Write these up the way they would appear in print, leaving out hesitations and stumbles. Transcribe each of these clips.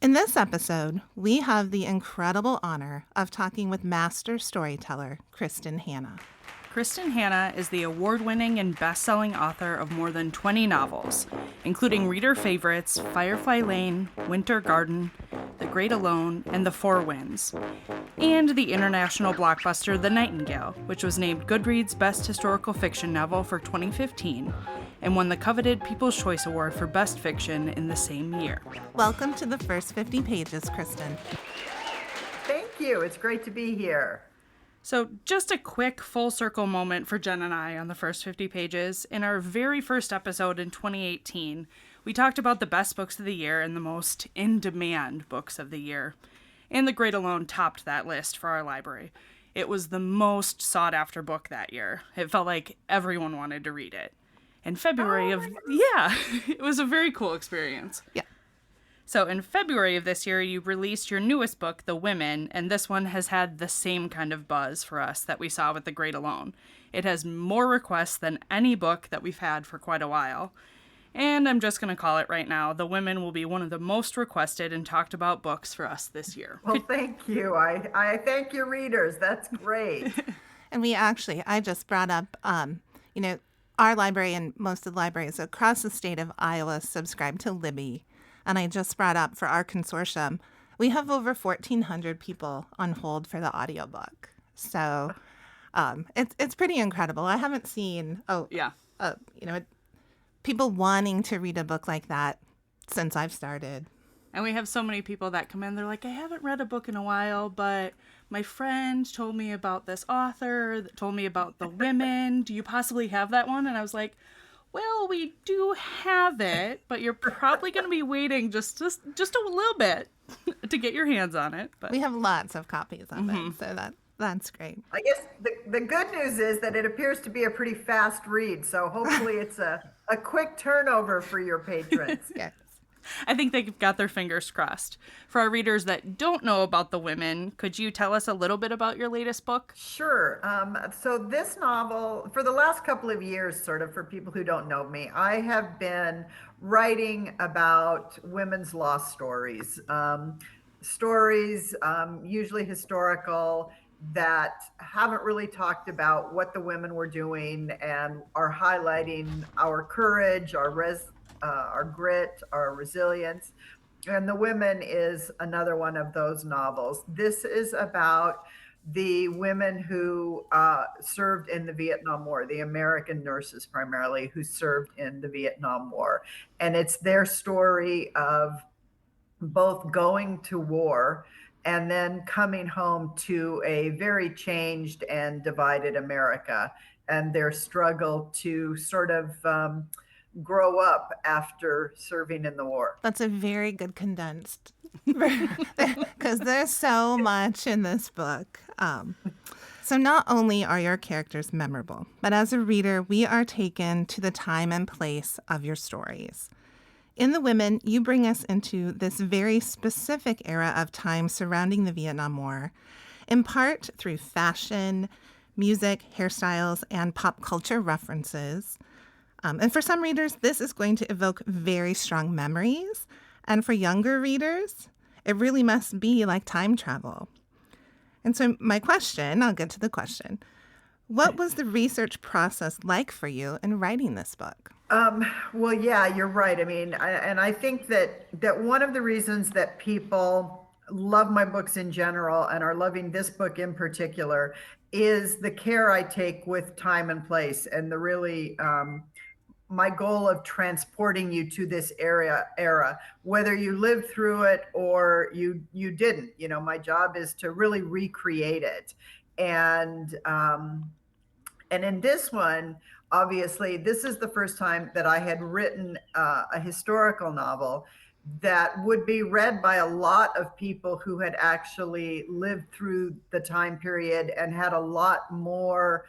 In this episode, we have the incredible honor of talking with master storyteller Kristin Hannah. Kristin Hannah is the award-winning and best-selling author of more than 20 novels, including reader favorites Firefly Lane, Winter Garden, The Great Alone, and The Four Winds, and the international blockbuster The Nightingale, which was named Goodreads' Best Historical Fiction Novel for 2015 and won the coveted People's Choice Award for Best Fiction in the same year. Welcome to the first 50 pages, Kristin. Thank you. It's great to be here. So, just a quick full circle moment for Jenn and I on the first 50 pages. In our very first episode in 2018, we talked about the best books of the year and the most in-demand books of the year. And The Great Alone topped that list for our library. It was the most sought-after book that year. It felt like everyone wanted to read it. In February it was a very cool experience. Yeah. So in February of this year, you released your newest book, The Women, and this one has had the same kind of buzz for us that we saw with The Great Alone. It has more requests than any book that we've had for quite a while. And I'm just going to call it right now, The Women will be one of the most requested and talked about books for us this year. Well, thank you. I thank your readers. That's great. And I just brought up, our library and most of the libraries across the state of Iowa subscribe to Libby. And I just brought up for our consortium, we have over 1,400 people on hold for the audiobook. So it's pretty incredible. I haven't seen, people wanting to read a book like that since I've started. And we have so many people that come in, they're like, I haven't read a book in a while, but my friend told me about this author that told me about The Women. Do you possibly have that one? And I was like, well, we do have it, but you're probably going to be waiting just a little bit to get your hands on it. But we have lots of copies of it, so that's great. I guess the good news is that it appears to be a pretty fast read, so hopefully it's a quick turnover for your patrons. Yes. I think they've got their fingers crossed. For our readers that don't know about The Women, could you tell us a little bit about your latest book? Sure. So this novel, for the last couple of years, sort of for people who don't know me, I have been writing about women's lost stories. Stories, usually historical, that haven't really talked about what the women were doing and are highlighting our courage, our grit, our resilience. And The Women is another one of those novels. This is about the women who served in the Vietnam War, the American nurses primarily who served in the Vietnam War. And it's their story of both going to war and then coming home to a very changed and divided America, and their struggle to sort of grow up after serving in the war. That's a very good condensed, because there's so much in this book. So not only are your characters memorable, but as a reader, we are taken to the time and place of your stories. In The Women, you bring us into this very specific era of time surrounding the Vietnam War, in part through fashion, music, hairstyles, and pop culture references. And for some readers, this is going to evoke very strong memories. And for younger readers, it really must be like time travel. And so I'll get to the question. What was the research process like for you in writing this book? Well, yeah, you're right. I mean, I think that one of the reasons that people love my books in general and are loving this book in particular is the care I take with time and place, and the really my goal of transporting you to this era, whether you lived through it or you didn't. My job is to really recreate it. And in this one, obviously, this is the first time that I had written a historical novel that would be read by a lot of people who had actually lived through the time period and had a lot more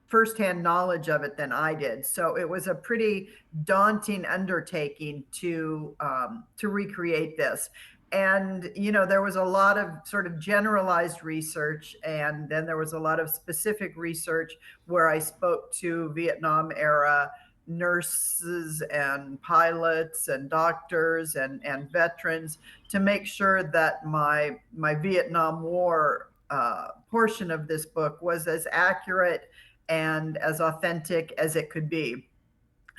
firsthand knowledge of it than I did. So it was a pretty daunting undertaking to recreate this. And, there was a lot of sort of generalized research, and then there was a lot of specific research where I spoke to Vietnam era nurses and pilots and doctors and veterans to make sure that my Vietnam War portion of this book was as accurate and as authentic as it could be.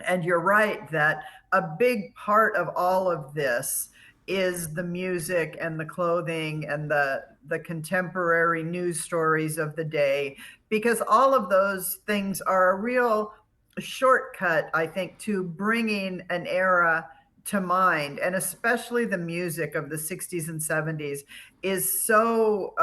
And you're right that a big part of all of this is the music and the clothing and the contemporary news stories of the day, because all of those things are a real shortcut, I think, to bringing an era to mind. And especially the music of the 60s and 70s is so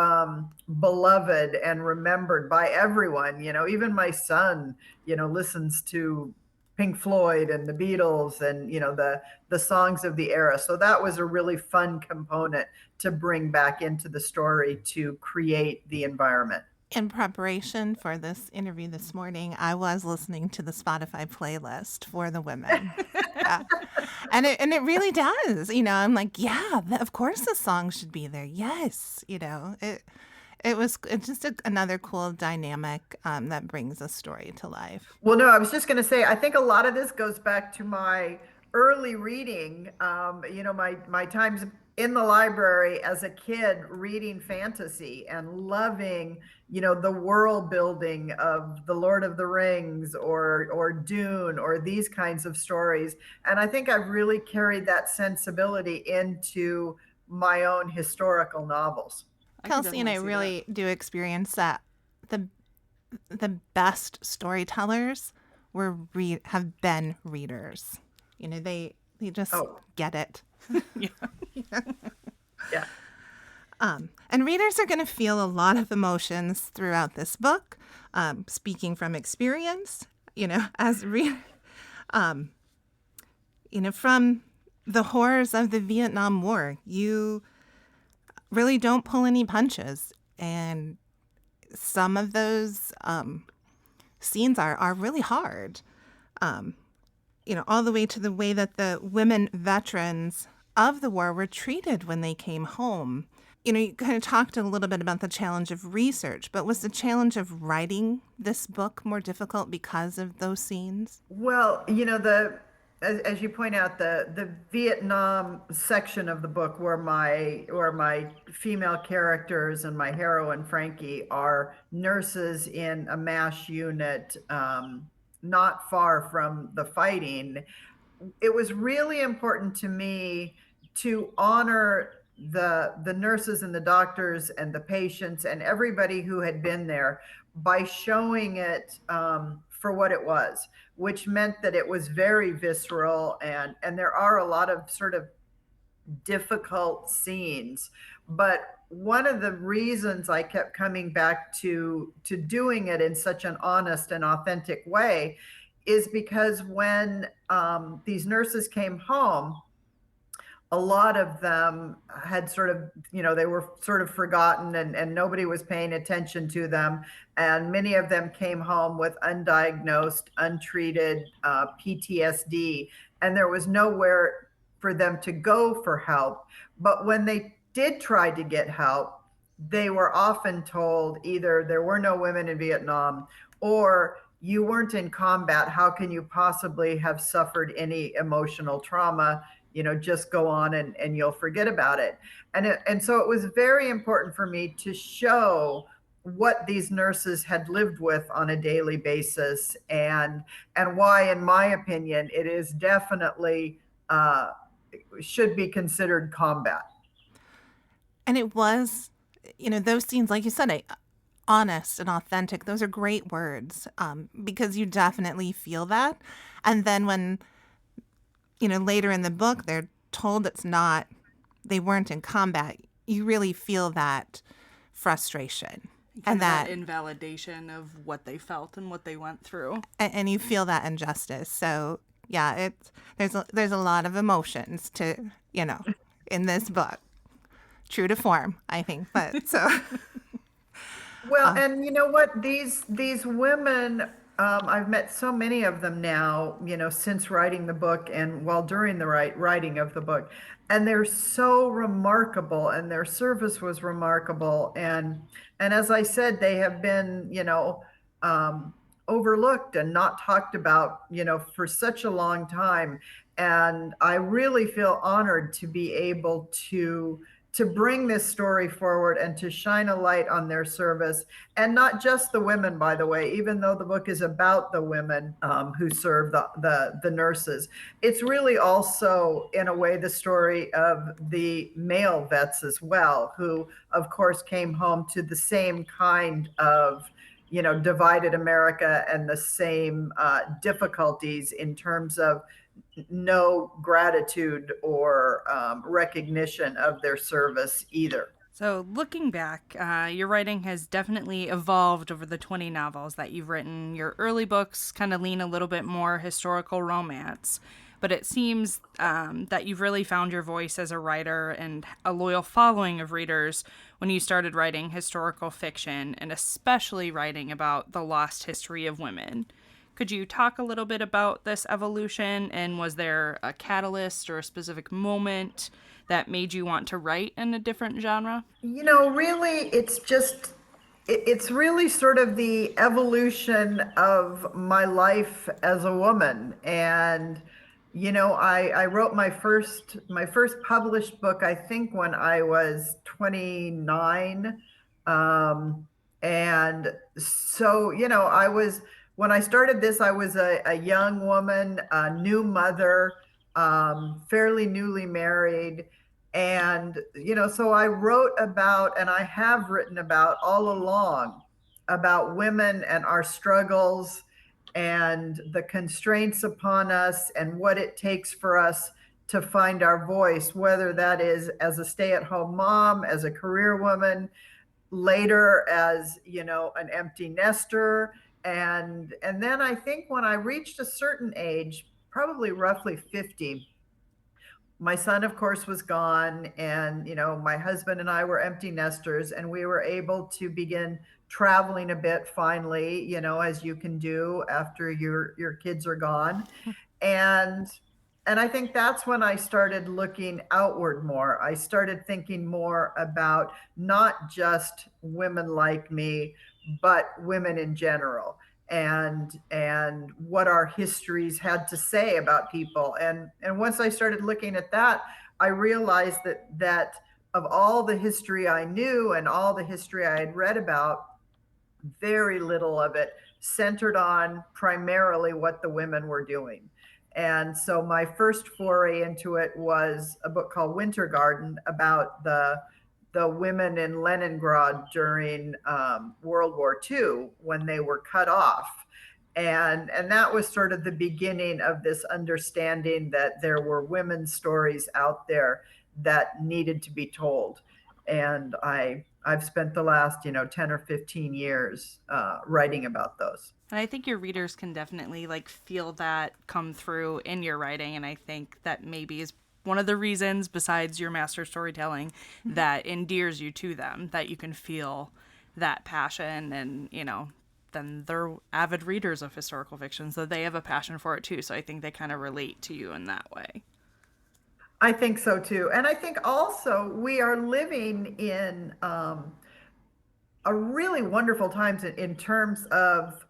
beloved and remembered by everyone. Even my son listens to Pink Floyd and the Beatles and the songs of the era. So that was a really fun component to bring back into the story to create the environment. In preparation for this interview this morning, I was listening to the Spotify playlist for the women. Yeah. And it really does. I'm like, yeah, of course the song should be there. Yes. It's just another cool dynamic that brings a story to life. Well, no, I was just going to say, I think a lot of this goes back to my early reading. My times in the library as a kid reading fantasy and loving, the world building of The Lord of the Rings or Dune or these kinds of stories. And I think I've really carried that sensibility into my own historical novels. Kelsey and I really do experience that the best storytellers have been readers. They just get it. Yeah. And readers are going to feel a lot of emotions throughout this book. Speaking from experience, as from the horrors of the Vietnam War, you really don't pull any punches, and some of those scenes are really hard. All the way to the way that the women veterans of the war were treated when they came home. You kind of talked a little bit about the challenge of research, but was the challenge of writing this book more difficult because of those scenes? Well, as you point out, the Vietnam section of the book where my female characters and my heroine Frankie are nurses in a MASH unit not far from the fighting, it was really important to me to honor the nurses and the doctors and the patients and everybody who had been there by showing it for what it was, which meant that it was very visceral, and there are a lot of sort of difficult scenes. But one of the reasons I kept coming back to doing it in such an honest and authentic way is because when these nurses came home, a lot of them had sort of, they were sort of forgotten and nobody was paying attention to them. And many of them came home with undiagnosed, untreated PTSD, and there was nowhere for them to go for help. But when they did try to get help, they were often told either there were no women in Vietnam or you weren't in combat. How can you possibly have suffered any emotional trauma? Just go on and you'll forget about it. And so it was very important for me to show what these nurses had lived with on a daily basis and why, in my opinion, it is definitely should be considered combat. And it was, those scenes, like you said, honest and authentic. Those are great words because you definitely feel that. And then when later in the book, they're told they weren't in combat. You really feel that frustration and that invalidation of what they felt and what they went through. And you feel that injustice. So yeah, there's a lot of emotions to, in this book. True to form, I think, but so. Well, and you know what? These women, I've met so many of them now, since writing the book and while during the writing of the book, and they're so remarkable, and their service was remarkable, and as I said, they have been, overlooked and not talked about, for such a long time. And I really feel honored to be able to bring this story forward and to shine a light on their service. And not just the women, by the way, even though the book is about the women who serve the nurses. It's really also, in a way, the story of the male vets as well, who, of course, came home to the same kind of divided America and the same difficulties in terms of no gratitude or recognition of their service either. So, looking back, your writing has definitely evolved over the 20 novels that you've written. Your early books kind of lean a little bit more historical romance, but it seems that you've really found your voice as a writer and a loyal following of readers when you started writing historical fiction, and especially writing about the lost history of women. Could you talk a little bit about this evolution, and was there a catalyst or a specific moment that made you want to write in a different genre? Really, it's really sort of the evolution of my life as a woman. And I wrote my first published book, I think, when I was 29. And so, when I started this, I was a young woman, a new mother, fairly newly married. And, so I wrote about, and I have written about all along, about women and our struggles and the constraints upon us and what it takes for us to find our voice, whether that is as a stay-at-home mom, as a career woman, later as, an empty nester. And then I think when I reached a certain age, probably roughly 50, my son, of course, was gone. And, my husband and I were empty nesters, and we were able to begin traveling a bit finally, as you can do after your kids are gone. And I think that's when I started looking outward more. I started thinking more about not just women like me, but women in general, and what our histories had to say about people. And once I started looking at that, I realized that of all the history I knew and all the history I had read about, very little of it centered on primarily what the women were doing. And so my first foray into it was a book called Winter Garden, about the women in Leningrad during World War II, when they were cut off. And that was sort of the beginning of this understanding that there were women's stories out there that needed to be told. And I've spent the last 10 or 15 years writing about those. And I think your readers can definitely feel that come through in your writing, and I think that maybe is one of the reasons, besides your master storytelling, that endears you to them, that you can feel that passion. And then they're avid readers of historical fiction, so they have a passion for it too. So I think they kind of relate to you in that way. I think so too. And I think also we are living in a really wonderful times in terms of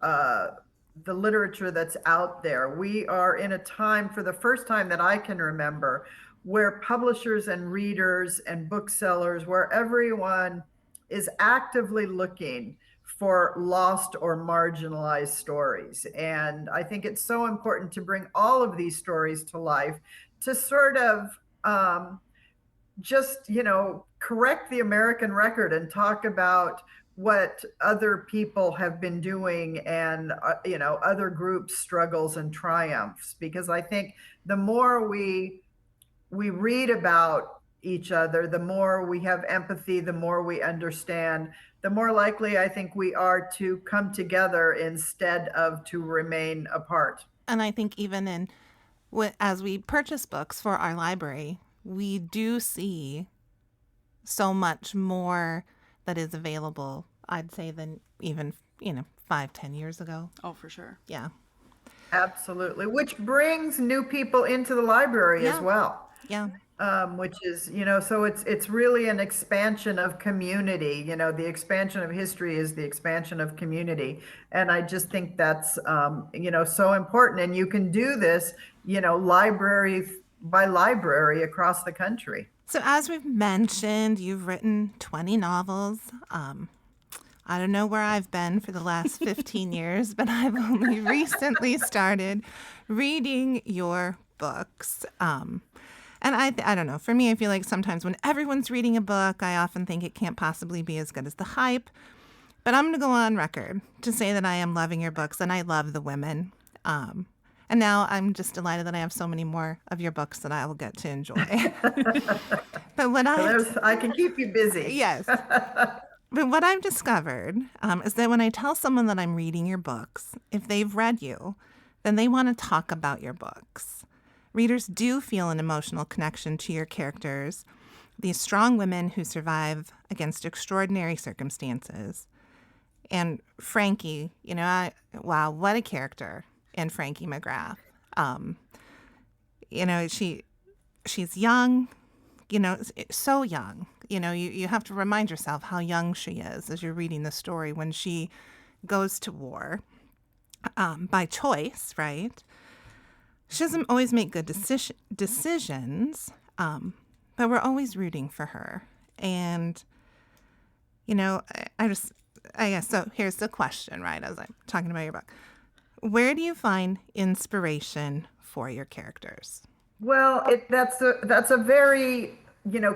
the literature that's out there. We are in a time, for the first time that I can remember, where publishers and readers and booksellers, where everyone is actively looking for lost or marginalized stories. And I think it's so important to bring all of these stories to life, to sort of just, correct the American record and talk about what other people have been doing, and, other groups' struggles and triumphs. Because I think the more we read about each other, the more we have empathy, the more we understand, the more likely I think we are to come together instead of to remain apart. And I think even as we purchase books for our library, we do see so much more that is available, I'd say, than even 5-10 years ago. Oh, for sure. Yeah. Absolutely. Which brings new people into the library as well. Yeah. which is, so it's really an expansion of community. The expansion of history is the expansion of community, and I just think that's so important. And you can do this, library by library across the country. So, as we've mentioned, you've written 20 novels. I don't know where I've been for the last 15 years, but I've only recently started reading your books. And I don't know. For me, I feel like sometimes when everyone's reading a book, I often think it can't possibly be as good as the hype. But I'm going to go on record to say that I am loving your books and I love the women. And now I'm just delighted that I have so many more of your books that I will get to enjoy. But what I can keep you busy. Yes. But what I've discovered is that when I tell someone that I'm reading your books, if they've read you, then they want to talk about your books. Readers do feel an emotional connection to your characters, these strong women who survive against extraordinary circumstances. And Frankie, wow, what a character in Frankie McGrath. She's young, so young. You have to remind yourself how young she is as you're reading the story when she goes to war by choice, right? She doesn't always make good decisions, but we're always rooting for her. And, I guess, so here's the question, right, as I'm talking about your book. Where do you find inspiration for your characters? Well, that's a very,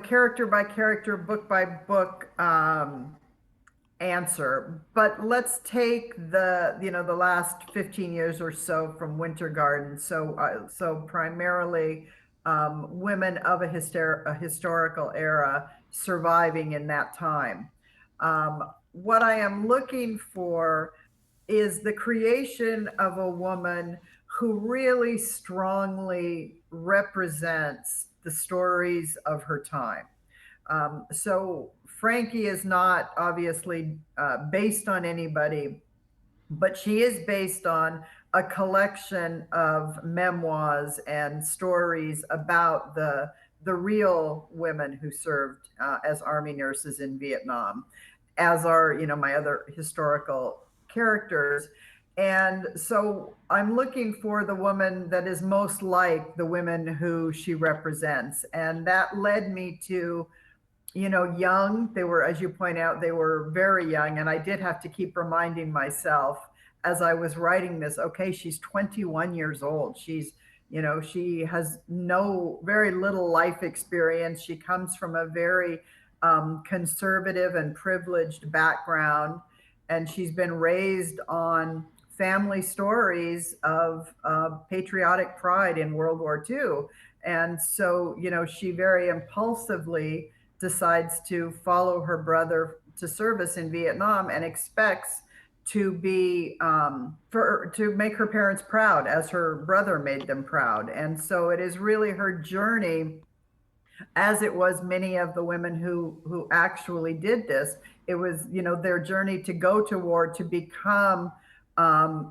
character by character, book by book answer. But let's take the last 15 years or so from Winter Garden. So primarily women of a historical era surviving in that time. What I am looking for is the creation of a woman who really strongly represents the stories of her time. So Frankie is not obviously based on anybody, but she is based on a collection of memoirs and stories about the real women who served as army nurses in Vietnam, as are my other historical characters. And so I'm looking for the woman that is most like the women who she represents. And that led me to, young. They were, as you point out, they were very young. And I did have to keep reminding myself as I was writing this, okay, she's 21 years old. She has very little life experience. She comes from a very conservative and privileged background. And she's been raised on family stories of patriotic pride in World War II. And so, she very impulsively decides to follow her brother to service in Vietnam and expects to be to make her parents proud as her brother made them proud. And so it is really her journey, as it was many of the women who actually did this. It was, their journey to go to war, to become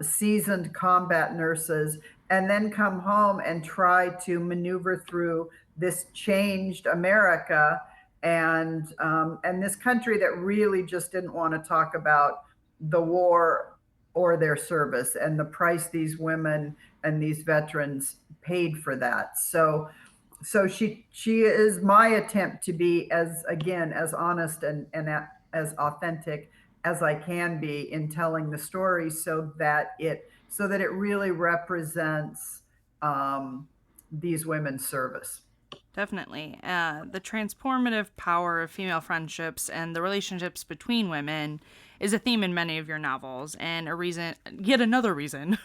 seasoned combat nurses, and then come home and try to maneuver through this changed America and this country that really just didn't want to talk about the war or their service and the price these women and these veterans paid for that. So she is my attempt to be as honest and as authentic as I can be in telling the story, so that it really represents these women's service. Definitely. The transformative power of female friendships and the relationships between women is a theme in many of your novels, and yet another reason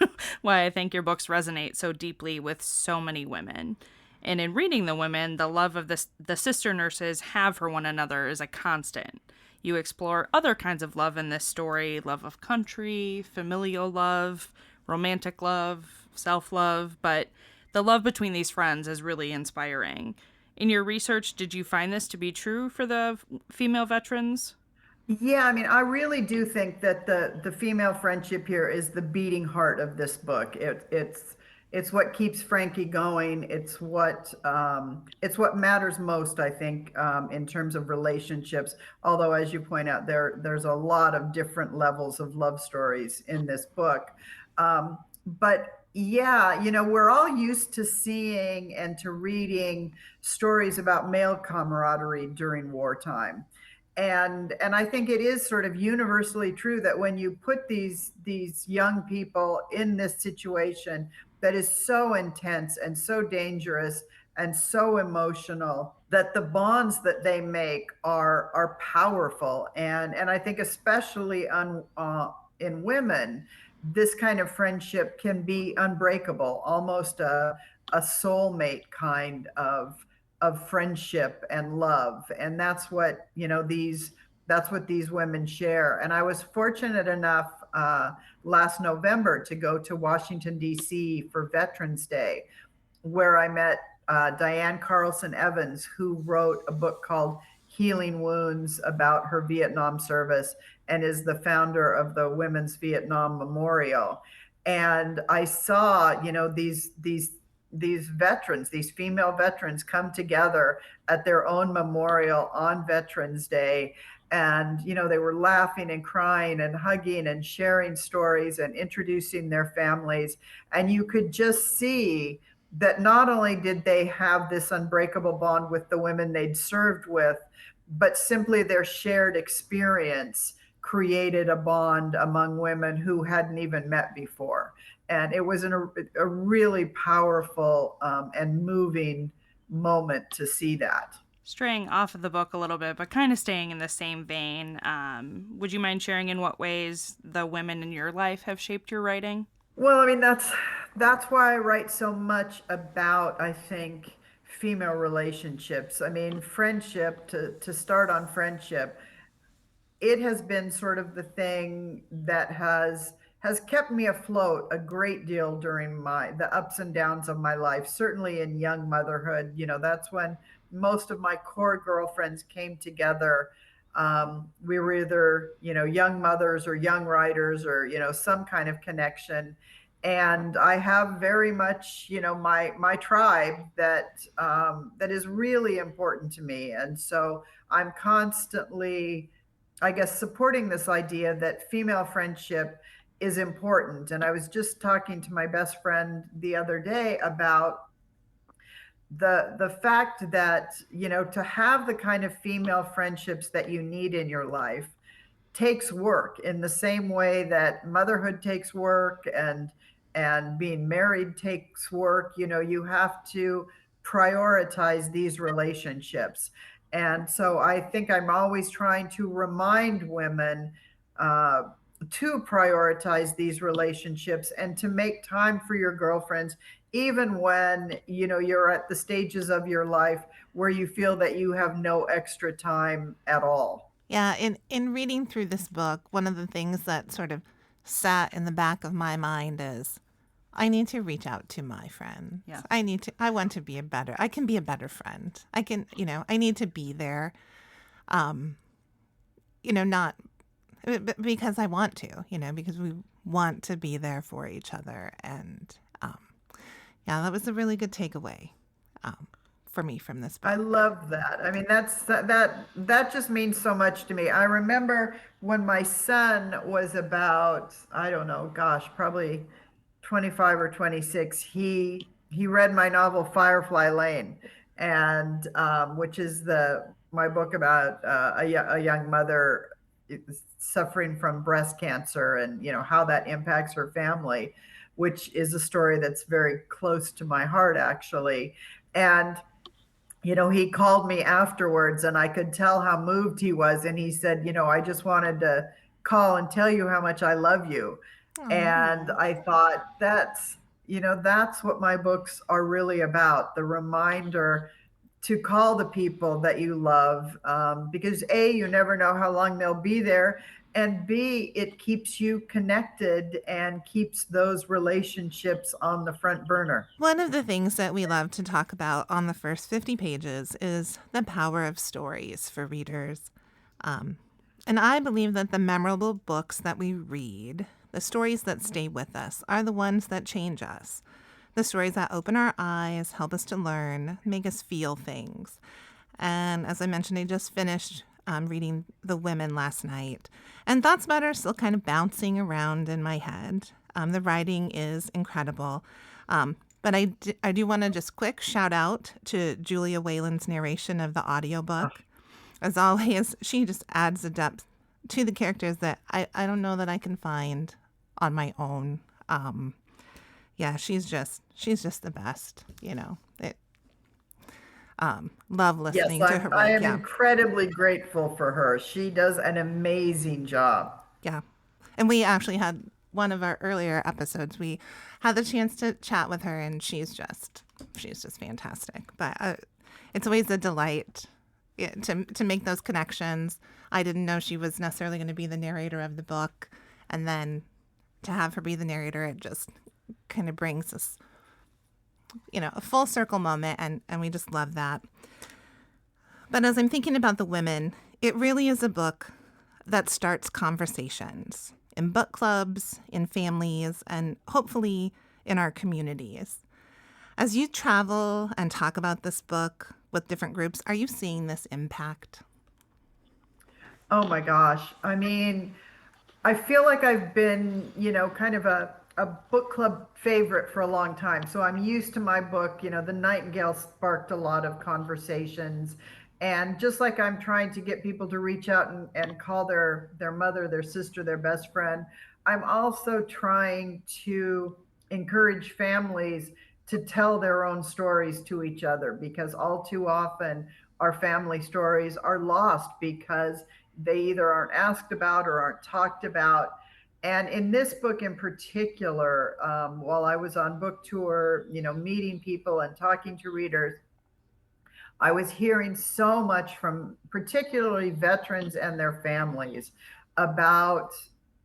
why I think your books resonate so deeply with so many women. And in reading the women, the love of the sister nurses have for one another is a constant. You explore other kinds of love in this story: love of country, familial love, romantic love, self-love, but the love between these friends is really inspiring. In your research, did you find this to be true for the female veterans? Yeah, I mean, I really do think that the female friendship here is the beating heart of this book. it's what keeps Frankie going. It's what matters most, I think, in terms of relationships. Although, as you point out, there's a lot of different levels of love stories in this book. But yeah, we're all used to seeing and to reading stories about male camaraderie during wartime. And I think it is sort of universally true that when you put these young people in this situation that is so intense and so dangerous and so emotional, that the bonds that they make are powerful. And I think especially in women, this kind of friendship can be unbreakable, almost a soulmate kind of friendship and love. And that's what these women share. And I was fortunate enough last November to go to Washington, D.C. for Veterans Day, where I met Diane Carlson Evans, who wrote a book called Healing Wounds about her Vietnam service and is the founder of the Women's Vietnam Memorial. And I saw, these veterans, these female veterans, come together at their own memorial on Veterans Day. And, they were laughing and crying and hugging and sharing stories and introducing their families. And you could just see that not only did they have this unbreakable bond with the women they'd served with, but simply their shared experience created a bond among women who hadn't even met before. And it was a really powerful and moving moment to see that. Straying off of the book a little bit, but kind of staying in the same vein, would you mind sharing in what ways the women in your life have shaped your writing? Well, I mean, that's why I write so much about, I think, female relationships. I mean, friendship, to start on friendship, it has been sort of the thing that has kept me afloat a great deal during the ups and downs of my life. Certainly in young motherhood, that's when most of my core girlfriends came together. We were either, young mothers or young writers or, some kind of connection. And I have very much, my tribe that is really important to me. And so I'm constantly, I guess, supporting this idea that female friendship is important. And I was just talking to my best friend the other day about the fact that, to have the kind of female friendships that you need in your life takes work, in the same way that motherhood takes work and being married takes work. You have to prioritize these relationships. And so I think I'm always trying to remind women uh, to prioritize these relationships and to make time for your girlfriends, even when you're at the stages of your life where you feel that you have no extra time at all. Yeah, in reading through this book, one of the things that sort of sat in the back of my mind is I need to reach out to my friends. Yeah. I want to be I can be a better friend. I need to be there. Not because I want to, because we want to be there for each other. And yeah, that was a really good takeaway for me from this book. I love that. I mean, that just means so much to me. I remember when my son was about, I don't know, gosh, probably 25 or 26, he read my novel Firefly Lane, and which is my book about a young mother suffering from breast cancer, and how that impacts her family, which is a story that's very close to my heart, actually. And he called me afterwards, and I could tell how moved he was, and he said, I just wanted to call and tell you how much I love you. Aww. And I thought that's what my books are really about, the reminder to call the people that you love, because A, you never know how long they'll be there, and B, it keeps you connected and keeps those relationships on the front burner. One of the things that we love to talk about on the first 50 pages is the power of stories for readers. And I believe that the memorable books that we read, the stories that stay with us, are the ones that change us. The stories that open our eyes, help us to learn, make us feel things. And as I mentioned, I just finished reading The Women last night. And thoughts about it are still kind of bouncing around in my head. The writing is incredible. But I do want to just quick shout out to Julia Whalen's narration of the audiobook. As always, she just adds a depth to the characters that I don't know that I can find on my own. Yeah, she's just the best, you know. Love listening to her work. I am Yeah. incredibly grateful for her. She does an amazing job. Yeah. And we actually had one of our earlier episodes, we had the chance to chat with her, and she's just fantastic. But it's always a delight to make those connections. I didn't know she was necessarily going to be the narrator of the book, and then to have her be the narrator, it just kind of brings us, you know, a full circle moment, and we just love that. But as I'm thinking about The Women, it really is a book that starts conversations in book clubs, in families, and hopefully in our communities. As you travel and talk about this book with different groups, are you seeing this impact? Oh my gosh. I mean, I feel like I've been, you know, kind of a book club favorite for a long time. So I'm used to my book. You know, The Nightingale sparked a lot of conversations. And just like I'm trying to get people to reach out and call their mother, their sister, their best friend, I'm also trying to encourage families to tell their own stories to each other, because all too often our family stories are lost because they either aren't asked about or aren't talked about. And in this book in particular, while I was on book tour, you know, meeting people and talking to readers, I was hearing so much from particularly veterans and their families about,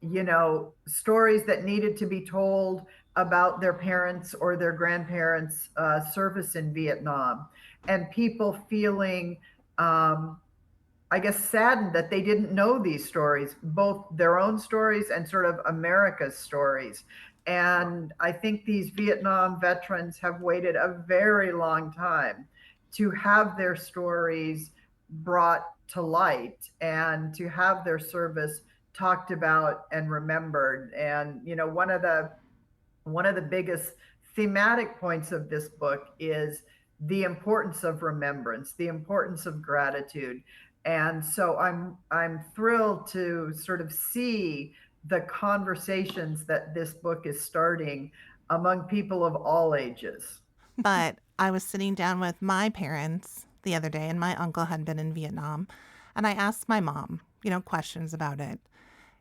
you know, stories that needed to be told about their parents or their grandparents' service in Vietnam, and people feeling, I guess, saddened that they didn't know these stories, both their own stories and sort of America's stories. And I think these Vietnam veterans have waited a very long time to have their stories brought to light and to have their service talked about and remembered. And, you know, one of the biggest thematic points of this book is the importance of remembrance, the importance of gratitude. And so I'm thrilled to sort of see the conversations that this book is starting among people of all ages. But I was sitting down with my parents the other day, and my uncle had been in Vietnam, and I asked my mom, you know, questions about it,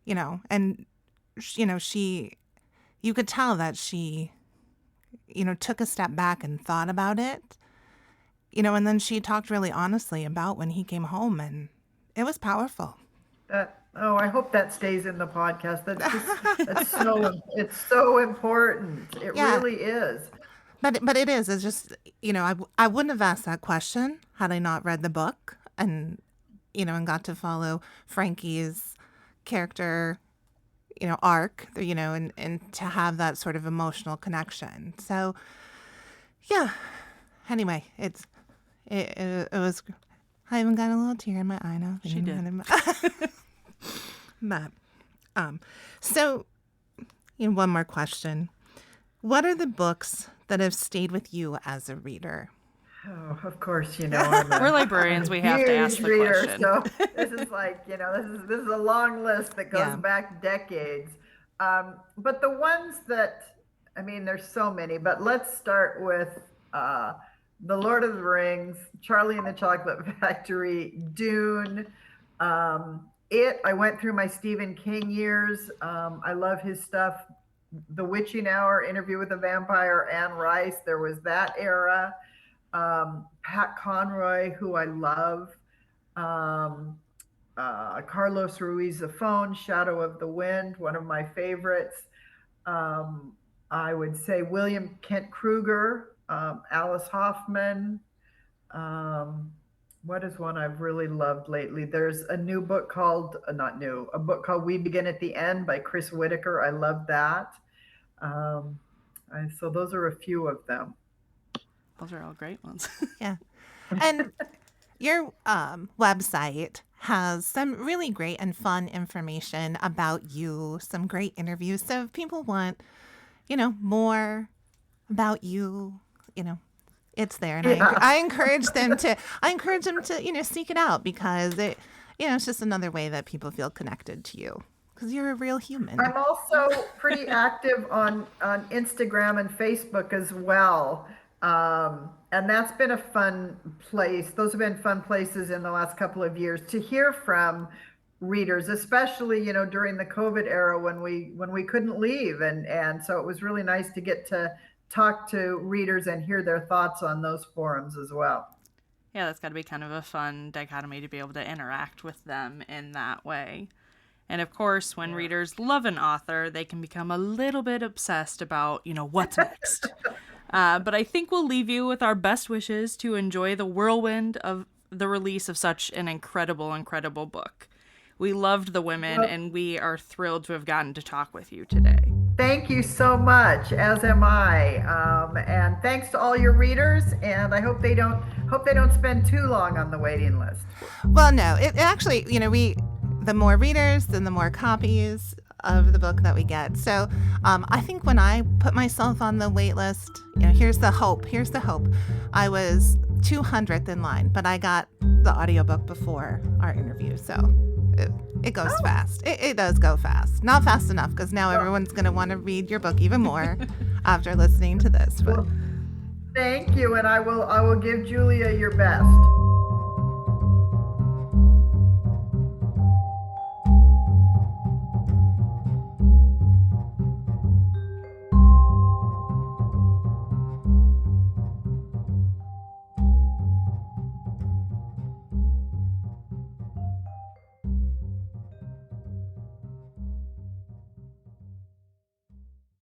you know, and you know, you could tell that she, you know, took a step back and thought about it, you know, and then she talked really honestly about when he came home, and it was powerful. Oh, I hope that stays in the podcast. That's so it's so important. It Yeah. really is. But it is. It's just, you know, I wouldn't have asked that question had I not read the book and, you know, and got to follow Frankie's character, you know, arc, you know, and to have that sort of emotional connection. So, yeah. Anyway, it was. I even got a little tear in my eye now. She did. But, so, you know, one more question. What are the books that have stayed with you as a reader? Oh, of course, you know, We're librarians. We have to ask the reader, question. so this is like, you know, this is a long list that goes Yeah. back decades. But the ones that, I mean, there's so many, but let's start with The Lord of the Rings, Charlie and the Chocolate Factory, Dune. I went through my Stephen King years. I love his stuff. The Witching Hour, Interview with the Vampire, Anne Rice. There was that era. Pat Conroy, who I love. Carlos Ruiz Zafón, Shadow of the Wind, one of my favorites. I would say William Kent Kruger, Alice Hoffman. What is one I've really loved lately? There's a new book called, not new, a book called We Begin at the End by Chris Whitaker. I love that. So those are a few of them. Those are all great ones. Yeah. And your website has some really great and fun information about you, some great interviews. So if people want, more about you, it's there. And Yeah. I encourage them to, seek it out because it's just another way that people feel connected to you because you're a real human. I'm also pretty active on Instagram and Facebook as well. And that's been a fun place. Those have been fun places in the last couple of years to hear from readers, especially, during the COVID era when we couldn't leave. And so it was really nice to get to talk to readers and hear their thoughts on those forums as well. Yeah, that's got to be kind of a fun dichotomy to be able to interact with them in that way. And of course, when readers love an author, they can become a little bit obsessed about, what's next. But I think we'll leave you with our best wishes to enjoy the whirlwind of the release of such an incredible, incredible book. We loved The Women, and we are thrilled to have gotten to talk with you today. Thank you so much, as am I. And thanks to all your readers, and I hope they don't spend too long on the waiting list. Well, no, it actually, the more readers, then the more copies of the book that we get. So I think when I put myself on the wait list, here's the hope. I was 200th in line, but I got the audiobook before our interview. So it goes fast. It does go fast. Not fast enough because now everyone's going to want to read your book even more after listening to this. But thank you. And I will give Julia your best.